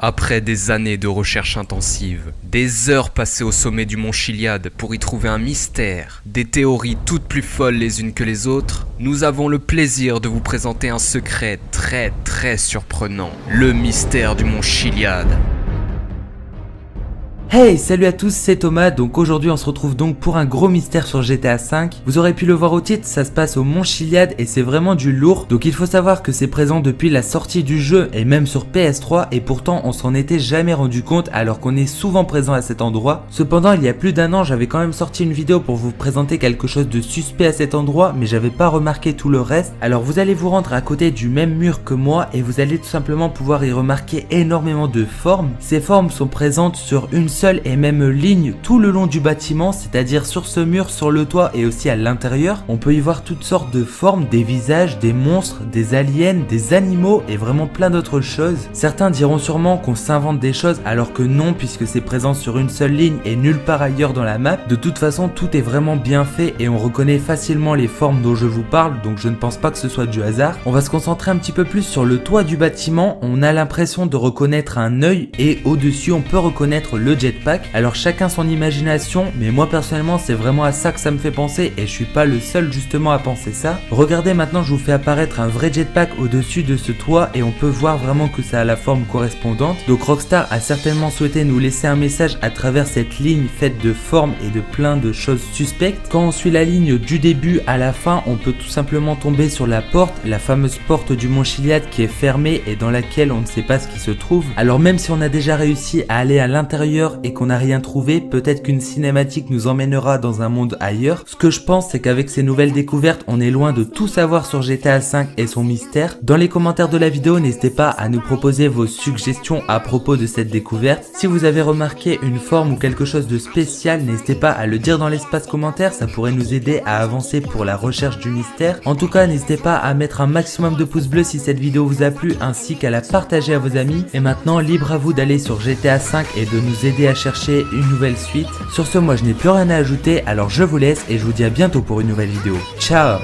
Après des années de recherche intensive, des heures passées au sommet du mont Chiliad pour y trouver un mystère, des théories toutes plus folles les unes que les autres, nous avons le plaisir de vous présenter un secret très surprenant, le mystère du mont Chiliad. Hey, salut à tous, c'est Thomas. Donc aujourd'hui on se retrouve donc pour un gros mystère sur GTA V. Vous aurez pu le voir au titre, ça se passe au mont Chiliad et c'est vraiment du lourd. Donc il faut savoir que c'est présent depuis la sortie du jeu et même sur PS3 et pourtant on s'en était jamais rendu compte alors qu'on est souvent présent à cet endroit. Cependant il y a plus d'un an j'avais quand même sorti une vidéo pour vous présenter quelque chose de suspect à cet endroit mais j'avais pas remarqué tout le reste. Alors vous allez vous rendre à côté du même mur que moi et vous allez tout simplement pouvoir y remarquer énormément de formes. Ces formes sont présentes sur une seule et même ligne tout le long du bâtiment, c'est-à-dire sur ce mur, sur le toit et aussi à l'intérieur. On peut y voir toutes sortes de formes, des visages, des monstres, des aliens, des animaux et vraiment plein d'autres choses. Certains diront sûrement qu'on s'invente des choses alors que non, puisque c'est présent sur une seule ligne et nulle part ailleurs dans la map. De toute façon tout est vraiment bien fait et on reconnaît facilement les formes dont je vous parle, donc je ne pense pas que ce soit du hasard. On va se concentrer un petit peu plus sur le toit du bâtiment. On a l'impression de reconnaître un œil et au-dessus on peut reconnaître le jetpack. Alors chacun son imagination, mais moi personnellement c'est vraiment à ça que ça me fait penser et je suis pas le seul justement à penser ça. Regardez maintenant, je vous fais apparaître un vrai jetpack au-dessus de ce toit et on peut voir vraiment que ça a la forme correspondante. Donc Rockstar a certainement souhaité nous laisser un message à travers cette ligne faite de formes et de plein de choses suspectes. Quand on suit la ligne du début à la fin, on peut tout simplement tomber sur la porte, la fameuse porte du mont Chiliad qui est fermée et dans laquelle on ne sait pas ce qui se trouve. Alors même si on a déjà réussi à aller à l'intérieur et qu'on n'a rien trouvé, peut-être qu'une cinématique nous emmènera dans un monde ailleurs. Ce que je pense, c'est qu'avec ces nouvelles découvertes, on est loin de tout savoir sur GTA V et son mystère. Dans les commentaires de la vidéo, n'hésitez pas à nous proposer vos suggestions à propos de cette découverte. Si vous avez remarqué une forme ou quelque chose de spécial, n'hésitez pas à le dire dans l'espace commentaire, ça pourrait nous aider à avancer pour la recherche du mystère. En tout cas, n'hésitez pas à mettre un maximum de pouces bleus si cette vidéo vous a plu, ainsi qu'à la partager à vos amis. Et maintenant, libre à vous d'aller sur GTA V et de nous aider à chercher une nouvelle suite. Sur ce, moi je n'ai plus rien à ajouter, alors je vous laisse et je vous dis à bientôt pour une nouvelle vidéo. Ciao!